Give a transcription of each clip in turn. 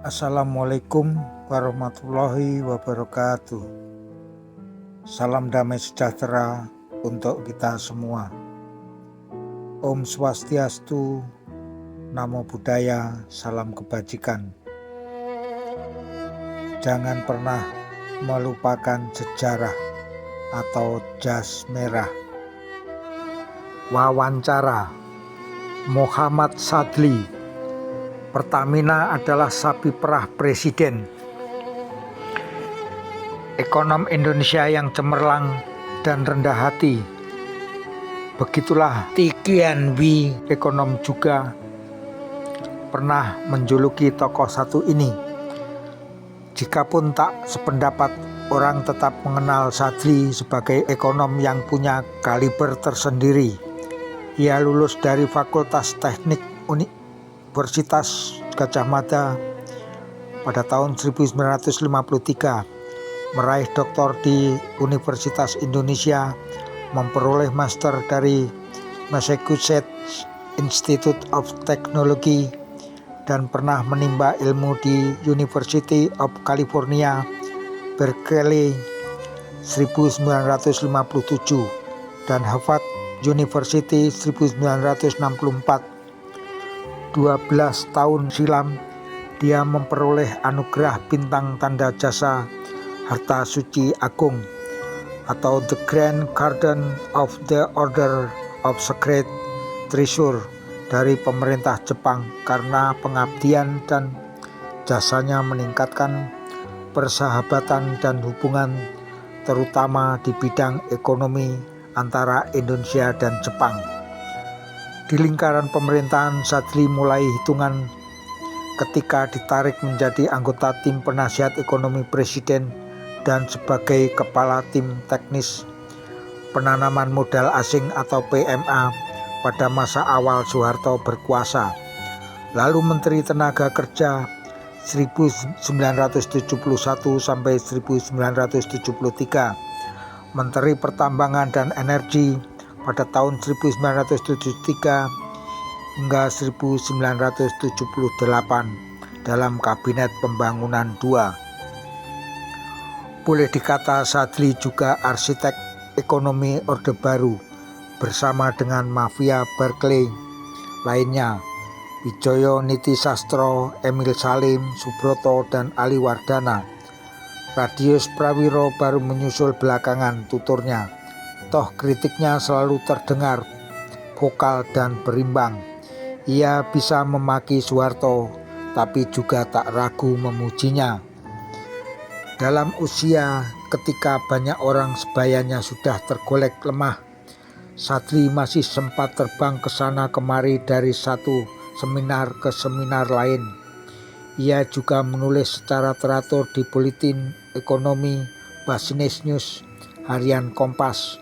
Assalamualaikum warahmatullahi wabarakatuh. Salam damai sejahtera untuk kita semua. Om Swastiastu, Namo Buddhaya, salam kebajikan. Jangan pernah melupakan sejarah atau jas merah. Wawancara Muhammad Sadli. Pertamina adalah sapi perah presiden. Ekonom Indonesia yang cemerlang dan rendah hati. Begitulah Tikian Wi, ekonom juga pernah menjuluki tokoh satu ini. Jikapun tak sependapat, orang tetap mengenal Sadli sebagai ekonom yang punya kaliber tersendiri. Ia lulus dari Fakultas Teknik Universitas Gadjah Mada pada tahun 1953, meraih doktor di Universitas Indonesia, memperoleh master dari Massachusetts Institute of Technology, dan pernah menimba ilmu di University of California, Berkeley 1957 dan Harvard University 1964. 12 tahun silam dia memperoleh anugerah bintang tanda jasa Harta Suci Agung atau The Grand Garden of the Order of Sacred Treasure dari pemerintah Jepang karena pengabdian dan jasanya meningkatkan persahabatan dan hubungan terutama di bidang ekonomi antara Indonesia dan Jepang. Di lingkaran pemerintahan, Sadli mulai hitungan ketika ditarik menjadi anggota tim penasihat ekonomi presiden dan sebagai kepala tim teknis penanaman modal asing atau PMA pada masa awal Soeharto berkuasa. Lalu Menteri Tenaga Kerja 1971 sampai 1973, Menteri Pertambangan dan Energi pada tahun 1973 hingga 1978 dalam Kabinet Pembangunan II. Boleh dikata Sadli juga arsitek ekonomi Orde Baru bersama dengan mafia Berkeley lainnya, Wijaya Niti Sastro, Emil Salim, Subroto, dan Ali Wardana. Radius Prawiro baru menyusul belakangan, tuturnya. Toh kritiknya selalu terdengar, vokal dan berimbang. Ia bisa memaki Soeharto, tapi juga tak ragu memujinya. Dalam usia ketika banyak orang sebayanya sudah tergolek lemah, Sadli masih sempat terbang ke sana kemari dari satu seminar ke seminar lain. Ia juga menulis secara teratur di Buletin Ekonomi, Business News, Harian Kompas,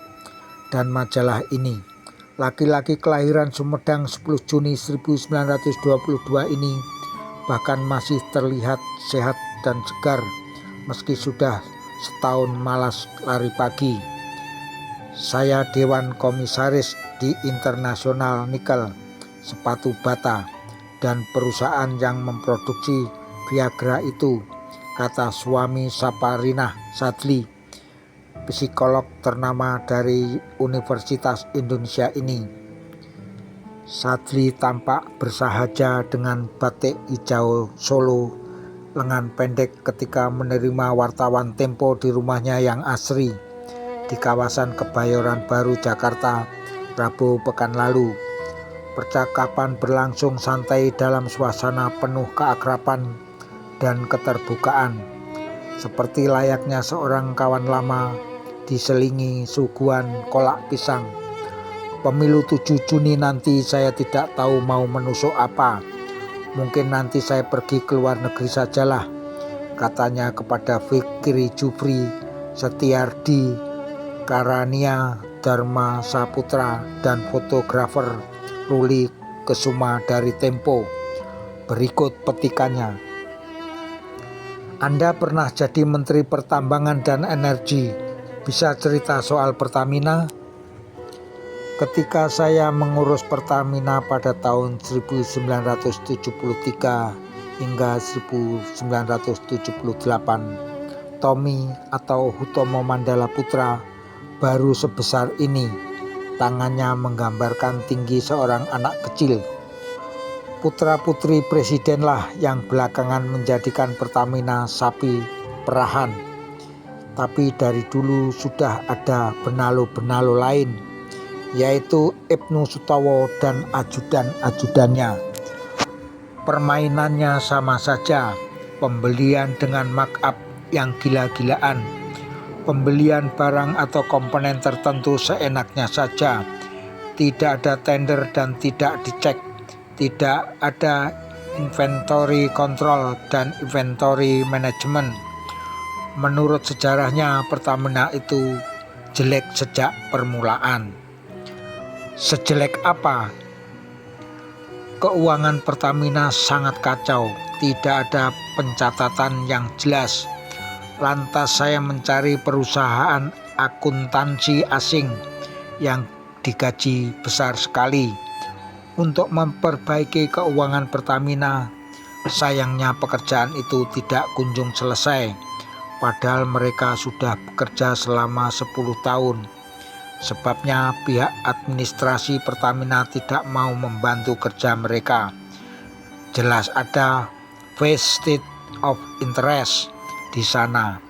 dan majalah ini. Laki-laki kelahiran Sumedang 10 Juni 1922 ini bahkan masih terlihat sehat dan segar meski sudah setahun malas lari pagi. Saya Dewan Komisaris di Internasional Nikel, sepatu bata, dan perusahaan yang memproduksi Viagra itu, kata suami Saparinah Sadli, psikolog ternama dari Universitas Indonesia ini. Sadli tampak bersahaja dengan batik hijau Solo, lengan pendek ketika menerima wartawan Tempo di rumahnya yang asri di kawasan Kebayoran Baru, Jakarta, Rabu pekan lalu. Percakapan berlangsung santai dalam suasana penuh keakraban dan keterbukaan, seperti layaknya seorang kawan lama diselingi suguhan kolak pisang. Pemilu 7 Juni nanti saya tidak tahu mau menusuk apa. Mungkin nanti saya pergi ke luar negeri sajalah, katanya kepada Fikri Jufri, Setiardi, Karania Dharma Saputra, dan fotografer Ruli Kesuma dari Tempo. Berikut petikannya. Anda pernah jadi Menteri Pertambangan dan Energi. Bisa cerita soal Pertamina? Ketika saya mengurus Pertamina pada tahun 1973 hingga 1978. Tommy atau Hutomo Mandala Putra baru sebesar ini, tangannya menggambarkan tinggi seorang anak kecil. Putra-putri presidenlah yang belakangan menjadikan Pertamina sapi perahan. Tapi dari dulu sudah ada benalu-benalu lain, yaitu Ibnu Sutowo dan ajudan-ajudannya. Permainannya sama saja, pembelian dengan markup yang gila-gilaan, pembelian barang atau komponen tertentu seenaknya saja, tidak ada tender dan tidak dicek, tidak ada inventory control dan inventory management. Menurut sejarahnya, Pertamina itu jelek sejak permulaan. Sejelek apa? Keuangan Pertamina sangat kacau, tidak ada pencatatan yang jelas. Lantas saya mencari perusahaan akuntansi asing yang digaji besar sekali untuk memperbaiki keuangan Pertamina. Sayangnya pekerjaan itu tidak kunjung selesai, padahal mereka sudah bekerja selama 10 tahun. Sebabnya pihak administrasi Pertamina tidak mau membantu kerja mereka. Jelas ada vested of interest di sana.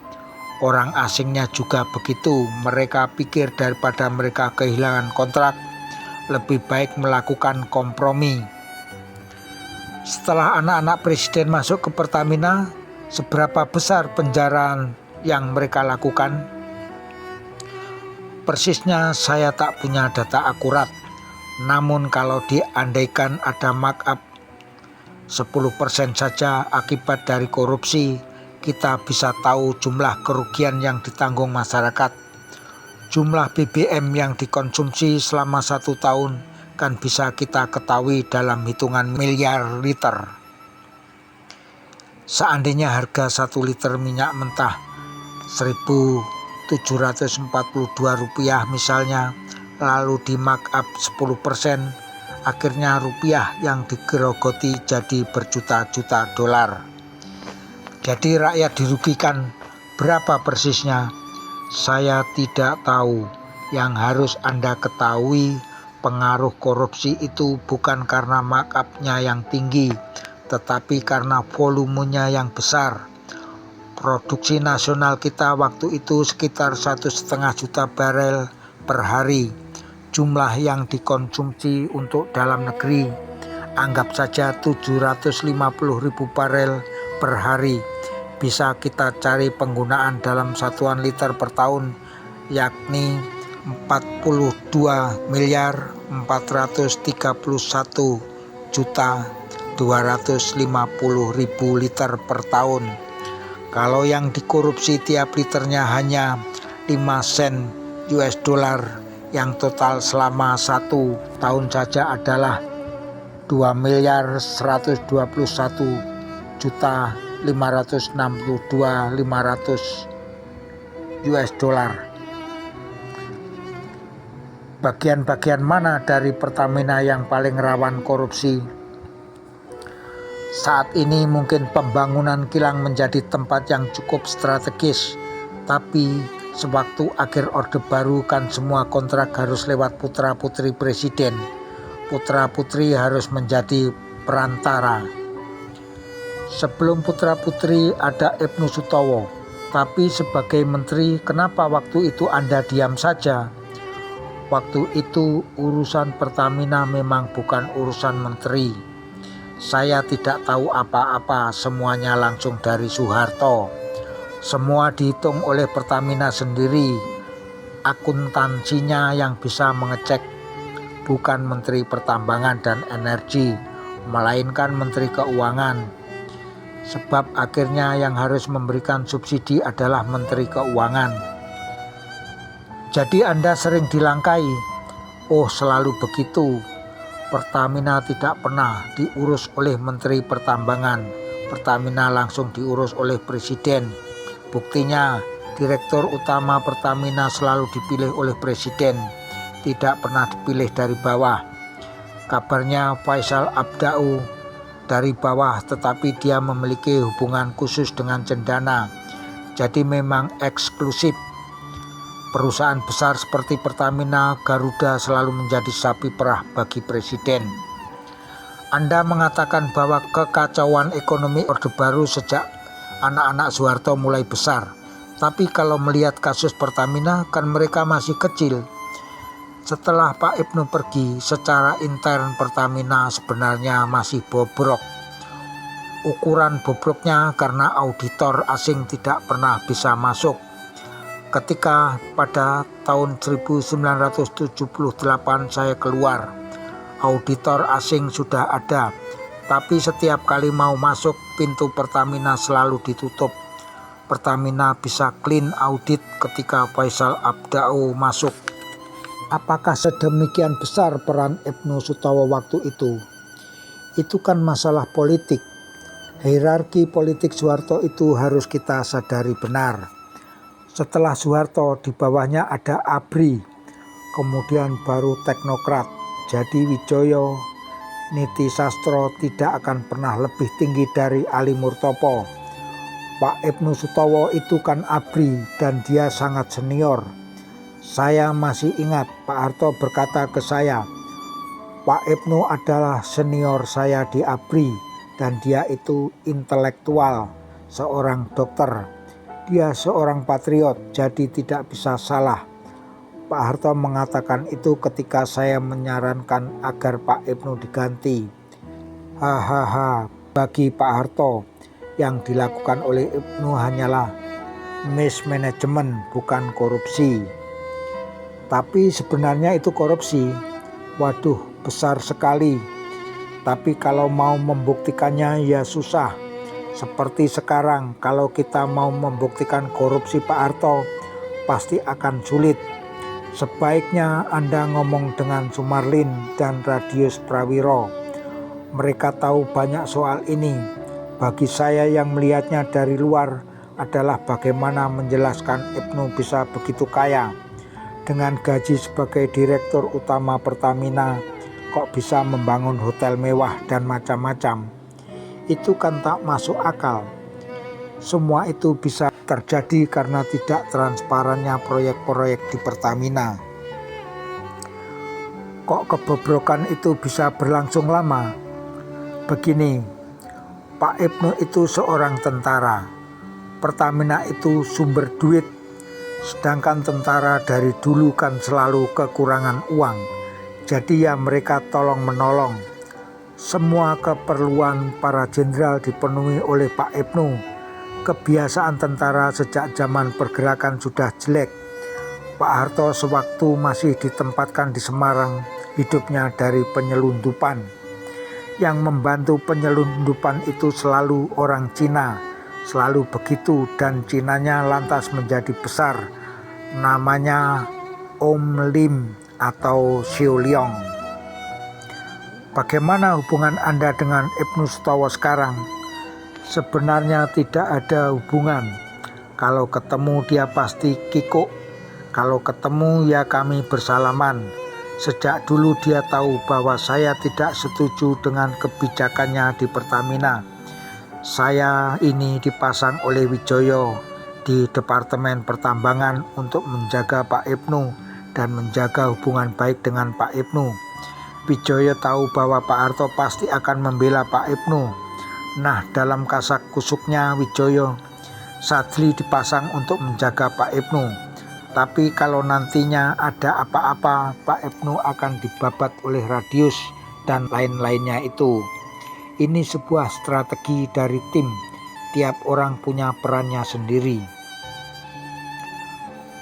Orang asingnya juga begitu. Mereka pikir daripada mereka kehilangan kontrak, lebih baik melakukan kompromi. Setelah anak-anak presiden masuk ke Pertamina, seberapa besar penjaraan yang mereka lakukan? Persisnya saya tak punya data akurat. Namun kalau diandaikan ada markup 10% saja akibat dari korupsi, kita bisa tahu jumlah kerugian yang ditanggung masyarakat. Jumlah BBM yang dikonsumsi selama 1 tahun kan bisa kita ketahui dalam hitungan miliar liter. Seandainya harga 1 liter minyak mentah Rp1.742 misalnya, lalu di markup 10%, akhirnya rupiah yang digerogoti jadi berjuta-juta dolar. Jadi rakyat dirugikan berapa persisnya? Saya tidak tahu. Yang harus Anda ketahui, pengaruh korupsi itu bukan karena markup-nya yang tinggi, tetapi karena volumenya yang besar. Produksi nasional kita waktu itu sekitar 1,5 juta barel per hari. Jumlah yang dikonsumsi untuk dalam negeri, anggap saja 750.000 barel per hari. Bisa kita cari penggunaan dalam satuan liter per tahun, yakni 42.431.250.000 liter per tahun. Kalau yang dikorupsi tiap liternya hanya 5 sen US dollar, yang total selama 1 tahun saja adalah 2.121.562.500 US dollar. Bagian-bagian mana dari Pertamina yang paling rawan korupsi? Saat ini mungkin pembangunan kilang menjadi tempat yang cukup strategis, tapi sewaktu akhir Orde Baru kan semua kontrak harus lewat putra-putri presiden. Putra-putri harus menjadi perantara. Sebelum putra-putri ada Ibnu Sutowo, tapi sebagai menteri kenapa waktu itu Anda diam saja? Waktu itu urusan Pertamina memang bukan urusan menteri. Saya tidak tahu apa-apa, semuanya langsung dari Soeharto. Semua dihitung oleh Pertamina sendiri. Akuntansinya yang bisa mengecek, bukan Menteri Pertambangan dan Energi, melainkan Menteri Keuangan. Sebab akhirnya yang harus memberikan subsidi adalah Menteri Keuangan. Jadi Anda sering dilangkai. Oh, selalu begitu. Pertamina tidak pernah diurus oleh Menteri Pertambangan. Pertamina langsung diurus oleh Presiden. Buktinya, Direktur Utama Pertamina selalu dipilih oleh Presiden, tidak pernah dipilih dari bawah. Kabarnya Faisal Abdau dari bawah, tetapi dia memiliki hubungan khusus dengan cendana. Jadi memang eksklusif. Perusahaan besar seperti Pertamina, Garuda selalu menjadi sapi perah bagi presiden. Anda mengatakan bahwa kekacauan ekonomi Orde Baru sejak anak-anak Soeharto mulai besar. Tapi kalau melihat kasus Pertamina, kan mereka masih kecil. Setelah Pak Ibnu pergi, secara intern Pertamina sebenarnya masih bobrok. Ukuran bobroknya karena auditor asing tidak pernah bisa masuk. Ketika pada tahun 1978 saya keluar, auditor asing sudah ada. Tapi setiap kali mau masuk, pintu Pertamina selalu ditutup. Pertamina bisa clean audit ketika Faisal Abdau masuk. Apakah sedemikian besar peran Ibnu Sutowo waktu itu? Itu kan masalah politik. Hierarki politik Soeharto itu harus kita sadari benar. Setelah Soeharto, di bawahnya ada ABRI, kemudian baru teknokrat. Jadi Wijaya Niti Sastro tidak akan pernah lebih tinggi dari Ali Murtopo. Pak Ibnu Sutowo itu kan ABRI dan dia sangat senior. Saya masih ingat Pak Harto berkata ke saya, Pak Ibnu adalah senior saya di ABRI dan dia itu intelektual, seorang dokter. Dia seorang patriot, jadi tidak bisa salah. Pak Harto mengatakan itu ketika saya menyarankan agar Pak Ibnu diganti. Hahaha, bagi Pak Harto, yang dilakukan oleh Ibnu hanyalah mismanagement, bukan korupsi. Tapi sebenarnya itu korupsi. Waduh, besar sekali. Tapi kalau mau membuktikannya ya susah. Seperti sekarang, kalau kita mau membuktikan korupsi Pak Harto, pasti akan sulit. Sebaiknya Anda ngomong dengan Sumarlin dan Radius Prawiro. Mereka tahu banyak soal ini. Bagi saya yang melihatnya dari luar adalah bagaimana menjelaskan Ibnu bisa begitu kaya. Dengan gaji sebagai direktur utama Pertamina, kok bisa membangun hotel mewah dan macam-macam. Itu kan tak masuk akal. Semua itu bisa terjadi karena tidak transparannya proyek-proyek di Pertamina. Kok kebobrokan itu bisa berlangsung lama? Begini, Pak Ibnu itu seorang tentara. Pertamina itu sumber duit. Sedangkan tentara dari dulu kan selalu kekurangan uang. Jadi ya mereka tolong menolong. Semua keperluan para jenderal dipenuhi oleh Pak Ibnu. Kebiasaan tentara sejak zaman pergerakan sudah jelek. Pak Harto sewaktu masih ditempatkan di Semarang, hidupnya dari penyelundupan. Yang membantu penyelundupan itu selalu orang Cina, selalu begitu, dan Cinanya lantas menjadi besar. Namanya Om Lim atau Xiu Liong. Bagaimana hubungan Anda dengan Ibnu Sutowo sekarang? Sebenarnya tidak ada hubungan. Kalau ketemu dia pasti kikuk. Kalau ketemu ya kami bersalaman. Sejak dulu dia tahu bahwa saya tidak setuju dengan kebijakannya di Pertamina. Saya ini dipasang oleh Wijaya di Departemen Pertambangan untuk menjaga Pak Ibnu dan menjaga hubungan baik dengan Pak Ibnu. Wijaya tahu bahwa Pak Harto pasti akan membela Pak Ibnu. Nah, dalam kasak kusuknya Wijaya, Sadli dipasang untuk menjaga Pak Ibnu. Tapi kalau nantinya ada apa-apa, Pak Ibnu akan dibabat oleh Radius dan lain-lainnya itu. Ini sebuah strategi dari tim. Tiap orang punya perannya sendiri.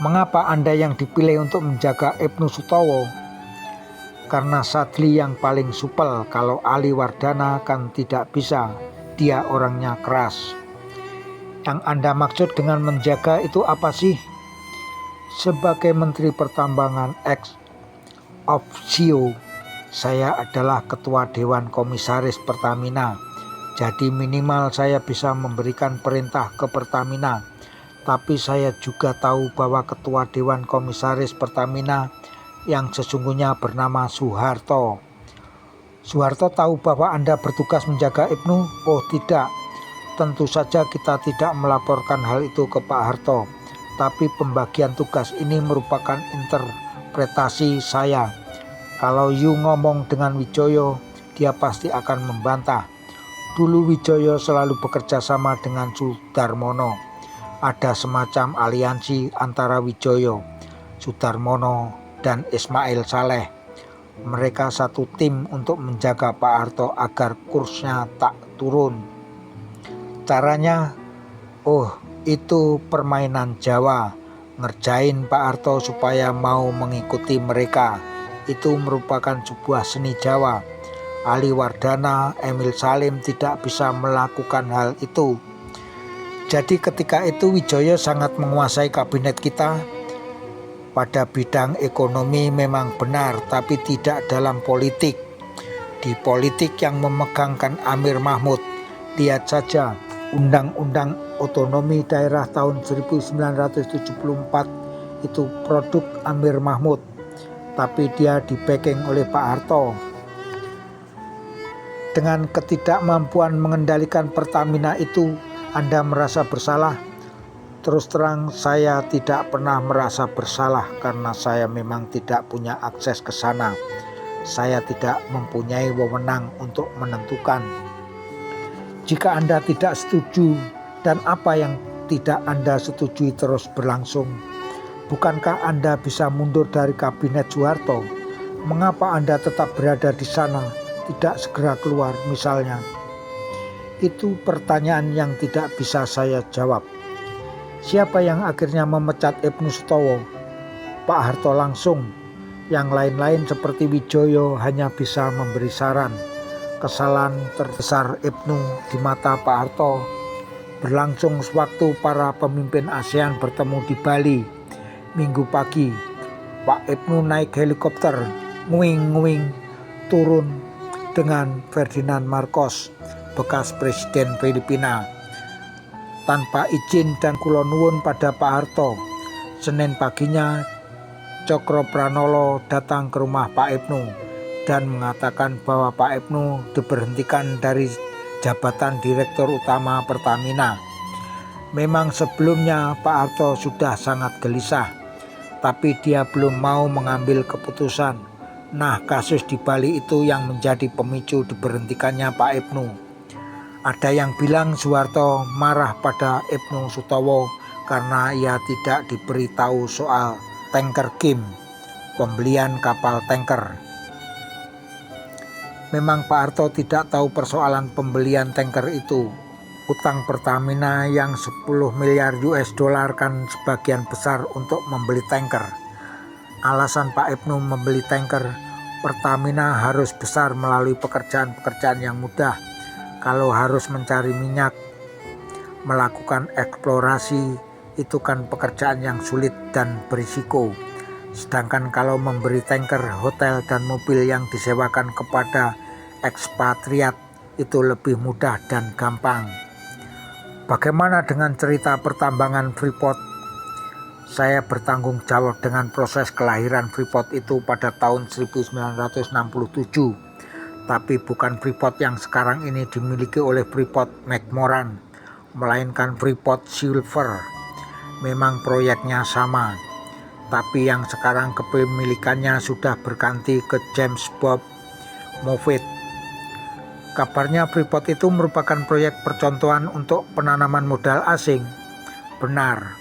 Mengapa Anda yang dipilih untuk menjaga Ibnu Sutowo? Karena Sadli yang paling supel. Kalau Ali Wardana kan tidak bisa. Dia orangnya keras. Yang Anda maksud dengan menjaga itu apa sih? Sebagai Menteri Pertambangan ex officio, saya adalah Ketua Dewan Komisaris Pertamina. Jadi minimal saya bisa memberikan perintah ke Pertamina. Tapi saya juga tahu bahwa Ketua Dewan Komisaris Pertamina yang sesungguhnya bernama Soeharto. Soeharto tahu bahwa Anda bertugas menjaga Ibnu? Oh tidak, tentu saja kita tidak melaporkan hal itu ke Pak Harto. Tapi pembagian tugas ini merupakan interpretasi saya. Kalau you ngomong dengan Wijaya, dia pasti akan membantah. Dulu Wijaya selalu bekerja sama dengan Sudarmono. Ada semacam aliansi antara Wijaya, Sudarmono, dan Ismail Saleh. Mereka satu tim untuk menjaga Pak Harto agar kursnya tak turun. Caranya, itu permainan Jawa, ngerjain Pak Harto supaya mau mengikuti mereka. Itu merupakan sebuah seni Jawa. Ali Wardana, Emil Salim tidak bisa melakukan hal itu. Jadi ketika itu Wijaya sangat menguasai kabinet kita. Pada bidang ekonomi memang benar, tapi tidak dalam politik. Di politik yang memegangkan Amir Mahmud. Lihat saja Undang-Undang Otonomi Daerah tahun 1974 itu produk Amir Mahmud, tapi dia di-backing oleh Pak Harto. Dengan ketidakmampuan mengendalikan Pertamina itu, Anda merasa bersalah? Terus terang saya tidak pernah merasa bersalah karena saya memang tidak punya akses ke sana. Saya tidak mempunyai wewenang untuk menentukan. Jika Anda tidak setuju dan apa yang tidak Anda setujui terus berlangsung, bukankah Anda bisa mundur dari kabinet Soeharto? Mengapa Anda tetap berada di sana, tidak segera keluar misalnya? Itu pertanyaan yang tidak bisa saya jawab. Siapa yang akhirnya memecat Ibnu Sutowo? Pak Harto langsung. Yang lain-lain seperti Wijaya hanya bisa memberi saran. Kesalahan terbesar Ibnu di mata Pak Harto berlangsung sewaktu para pemimpin ASEAN bertemu di Bali. Minggu pagi, Pak Ibnu naik helikopter, nguing-nguing, turun dengan Ferdinand Marcos, bekas Presiden Filipina, tanpa izin dan kula nuwun pada Pak Harto. Senin paginya Cokropranolo datang ke rumah Pak Ibnu dan mengatakan bahwa Pak Ibnu diberhentikan dari jabatan Direktur Utama Pertamina. Memang sebelumnya Pak Harto sudah sangat gelisah, tapi dia belum mau mengambil keputusan. Nah, kasus di Bali itu yang menjadi pemicu diberhentikannya Pak Ibnu. Ada yang bilang Soeharto marah pada Ibnu Sutowo karena ia tidak diberitahu soal tanker Kim, pembelian kapal tanker. Memang Pak Harto tidak tahu persoalan pembelian tanker itu. Utang Pertamina yang 10 miliar US dollar kan sebagian besar untuk membeli tanker. Alasan Pak Ibnu membeli tanker, Pertamina harus besar melalui pekerjaan-pekerjaan yang mudah. Kalau harus mencari minyak, melakukan eksplorasi, itu kan pekerjaan yang sulit dan berisiko. Sedangkan kalau memberi tanker, hotel, dan mobil yang disewakan kepada ekspatriat itu lebih mudah dan gampang. Bagaimana dengan cerita pertambangan Freeport? Saya bertanggung jawab dengan proses kelahiran Freeport itu pada tahun 1967. Tapi bukan Freeport yang sekarang ini dimiliki oleh Freeport McMoran, melainkan Freeport Silver. Memang proyeknya sama, tapi yang sekarang kepemilikannya sudah berganti ke James Bob Moffitt. Kabarnya Freeport itu merupakan proyek percontohan untuk penanaman modal asing. Benar,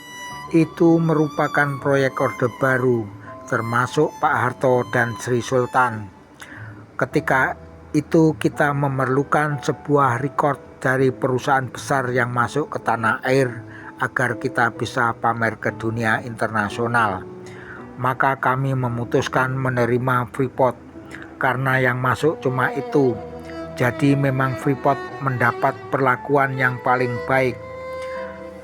itu merupakan proyek Orde Baru, termasuk Pak Harto dan Sri Sultan. Ketika itu kita memerlukan sebuah rekor dari perusahaan besar yang masuk ke tanah air agar kita bisa pamer ke dunia internasional. Maka kami memutuskan menerima Freeport karena yang masuk cuma itu. Jadi memang Freeport mendapat perlakuan yang paling baik.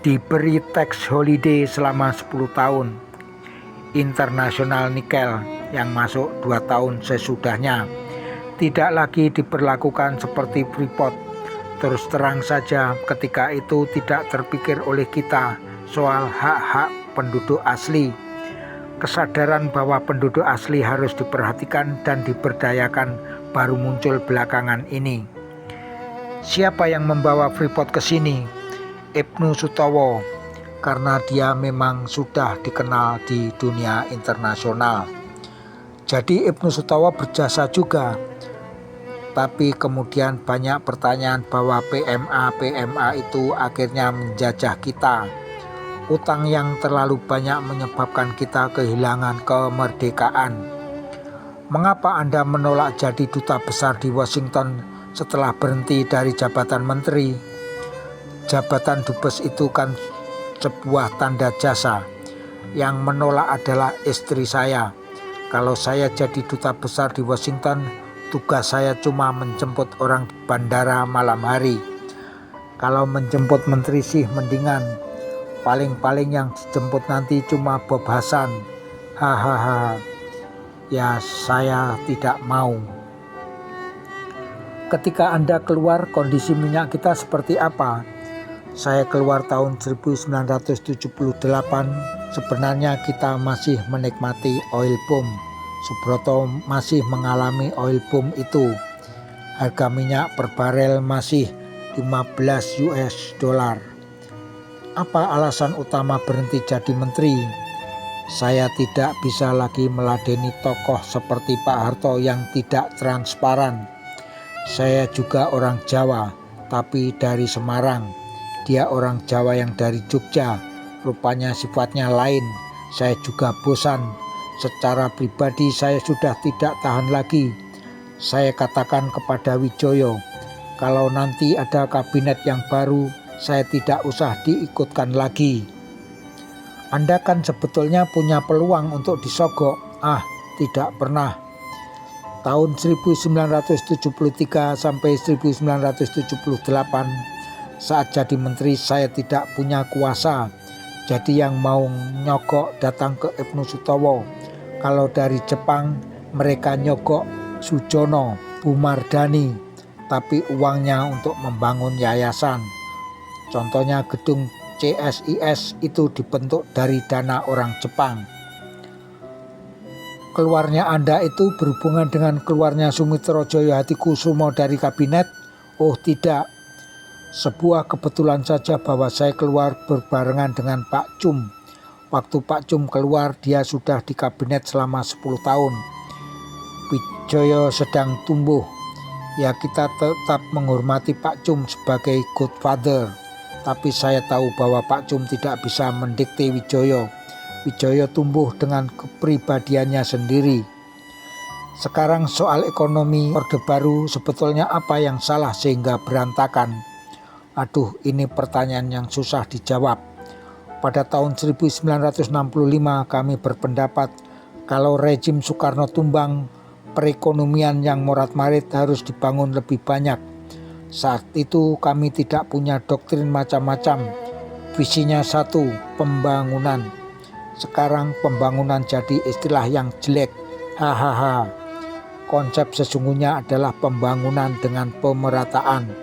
Diberi tax holiday selama 10 tahun. International Nikel yang masuk 2 tahun sesudahnya. Tidak lagi diperlakukan seperti Freeport. Terus terang saja ketika itu tidak terpikir oleh kita soal hak-hak penduduk asli. Kesadaran bahwa penduduk asli harus diperhatikan dan diberdayakan baru muncul belakangan ini. Siapa yang membawa Freeport ke sini? Ibnu Sutowo, karena dia memang sudah dikenal di dunia internasional. Jadi Ibnu Sutowo berjasa juga. Tapi kemudian banyak pertanyaan bahwa PMA itu akhirnya menjajah kita. Utang yang terlalu banyak menyebabkan kita kehilangan kemerdekaan. Mengapa Anda menolak jadi duta besar di Washington setelah berhenti dari jabatan menteri? Jabatan dubes itu kan sebuah tanda jasa. Yang menolak adalah istri saya. Kalau saya jadi duta besar di Washington, tugas saya cuma menjemput orang di bandara malam hari. Kalau menjemput menteri sih mendingan. Paling-paling yang dijemput nanti cuma Bob Hasan. Hahaha. Ya saya tidak mau. Ketika Anda keluar, kondisi minyak kita seperti apa? Saya keluar tahun 1978. Sebenarnya kita masih menikmati oil boom. Subroto masih mengalami oil boom itu. Harga minyak per barel masih 15 US dollar. Apa alasan utama berhenti jadi menteri? Saya tidak bisa lagi meladeni tokoh seperti Pak Harto yang tidak transparan. Saya juga orang Jawa, tapi dari Semarang. Dia orang Jawa yang dari Jogja, rupanya sifatnya lain. Saya juga bosan. Secara pribadi saya sudah tidak tahan lagi. Saya katakan kepada Wijoyo, kalau nanti ada kabinet yang baru, saya tidak usah diikutkan lagi. Anda kan sebetulnya punya peluang untuk disogok. Tidak pernah. Tahun 1973 sampai 1978, saat jadi menteri saya tidak punya kuasa. Jadi yang mau nyogok datang ke Ibnu Sutowo. Kalau dari Jepang mereka nyogok Sujono, Bumardani, tapi uangnya untuk membangun yayasan. Contohnya gedung CSIS itu dibentuk dari dana orang Jepang. Keluarnya Anda itu berhubungan dengan keluarnya Sumitro Joyo Hadikusumo dari kabinet? Oh tidak. Sebuah kebetulan saja bahwa saya keluar berbarengan dengan Pak Cum. Waktu Pak Cum keluar, dia sudah di kabinet selama 10 tahun. Wijoyo sedang tumbuh. Ya kita tetap menghormati Pak Cum sebagai godfather. Tapi saya tahu bahwa Pak Cum tidak bisa mendikte Wijoyo. Wijoyo tumbuh dengan kepribadiannya sendiri. Sekarang soal ekonomi Orde Baru, sebetulnya apa yang salah sehingga berantakan? Aduh, ini pertanyaan yang susah dijawab. Pada tahun 1965 kami berpendapat kalau rezim Soekarno tumbang, perekonomian yang morat-marit harus dibangun lebih banyak. Saat itu kami tidak punya doktrin macam-macam. Visinya satu, pembangunan. Sekarang pembangunan jadi istilah yang jelek. Hahaha. Konsep sesungguhnya adalah pembangunan dengan pemerataan.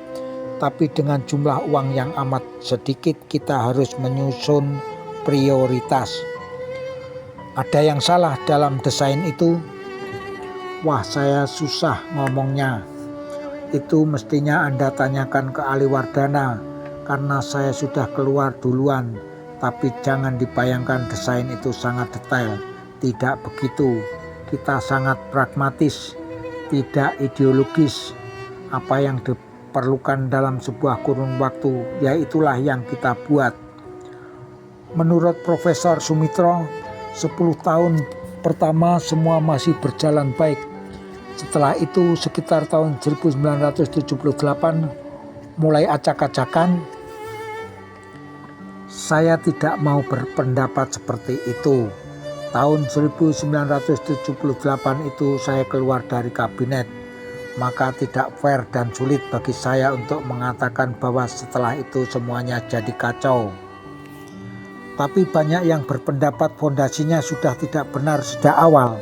Tapi dengan jumlah uang yang amat sedikit kita harus menyusun prioritas. Ada yang salah dalam desain itu? Wah, saya susah ngomongnya. Itu mestinya Anda tanyakan ke ahli Wardana, karena saya sudah keluar duluan. Tapi jangan dibayangkan desain itu sangat detail. Tidak begitu. Kita sangat pragmatis, tidak ideologis. Apa yang diperlukan dalam sebuah kurun waktu, ya itulah yang kita buat. Menurut Profesor Sumitro, 10 tahun pertama semua masih berjalan baik. Setelah itu sekitar tahun 1978 mulai acak-acakan. Saya tidak mau berpendapat seperti itu. Tahun 1978 itu saya keluar dari kabinet. Maka tidak fair dan sulit bagi saya untuk mengatakan bahwa setelah itu semuanya jadi kacau. Tapi banyak yang berpendapat fondasinya sudah tidak benar sejak awal.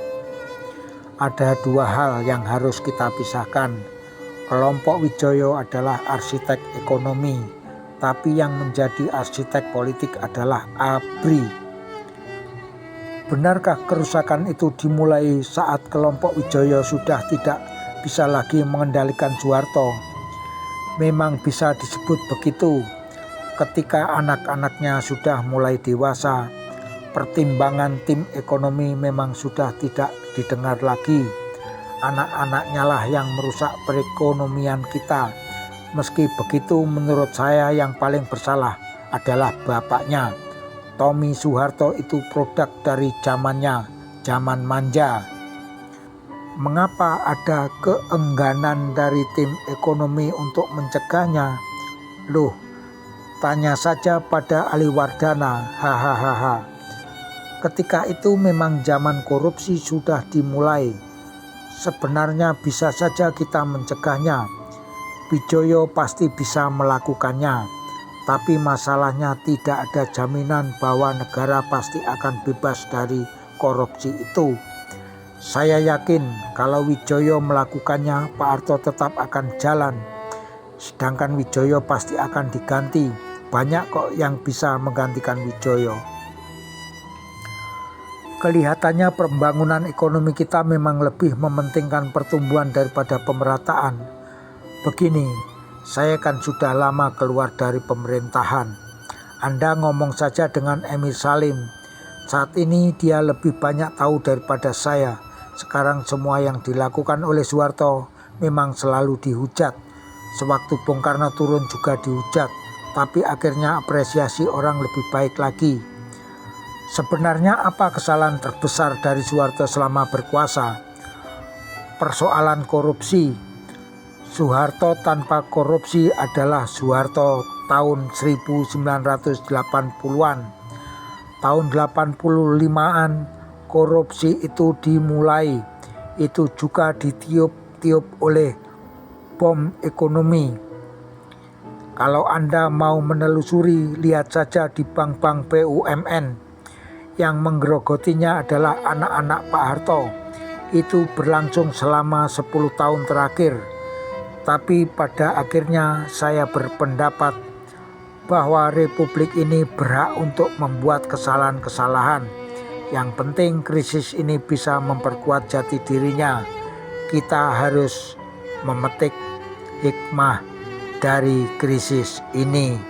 Ada dua hal yang harus kita pisahkan. Kelompok Wijoyo adalah arsitek ekonomi, tapi yang menjadi arsitek politik adalah ABRI. Benarkah kerusakan itu dimulai saat kelompok Wijoyo sudah tidak bisa lagi mengendalikan Soeharto. Memang bisa disebut begitu. Ketika anak-anaknya sudah mulai dewasa, pertimbangan tim ekonomi memang sudah tidak didengar lagi. Anak-anaknya lah yang merusak perekonomian kita. Meski begitu, menurut saya yang paling bersalah adalah bapaknya. Tommy Soeharto itu produk dari zamannya, zaman manja. Mengapa ada keengganan dari tim ekonomi untuk mencegahnya? Loh, tanya saja pada Ali Wardana, hahaha. Ketika itu memang zaman korupsi sudah dimulai. Sebenarnya bisa saja kita mencegahnya. Widjoyo pasti bisa melakukannya. Tapi masalahnya tidak ada jaminan bahwa negara pasti akan bebas dari korupsi itu. Saya yakin kalau Widjoyo melakukannya, Pak Harto tetap akan jalan. Sedangkan Widjoyo pasti akan diganti. Banyak kok yang bisa menggantikan Widjoyo. Kelihatannya pembangunan ekonomi kita memang lebih mementingkan pertumbuhan daripada pemerataan. Begini, saya kan sudah lama keluar dari pemerintahan. Anda ngomong saja dengan Emil Salim. Saat ini dia lebih banyak tahu daripada saya. Sekarang semua yang dilakukan oleh Soeharto memang selalu dihujat. Sewaktu Bung Karno turun juga dihujat. Tapi akhirnya apresiasi orang lebih baik lagi. Sebenarnya apa kesalahan terbesar dari Soeharto selama berkuasa? Persoalan korupsi. Soeharto tanpa korupsi adalah Soeharto tahun 1980-an. Tahun 85-an korupsi itu dimulai. Itu juga ditiup-tiup oleh bom ekonomi. Kalau Anda mau menelusuri, lihat saja di bank-bank BUMN. Yang menggerogotinya adalah anak-anak Pak Harto. Itu berlangsung selama 10 tahun terakhir. Tapi pada akhirnya saya berpendapat bahwa republik ini berhak untuk membuat kesalahan-kesalahan. Yang penting krisis ini bisa memperkuat jati dirinya. Kita harus memetik hikmah dari krisis ini.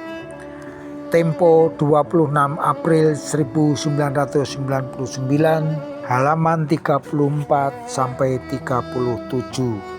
Tempo 26 April 1999, halaman 34 sampai 37.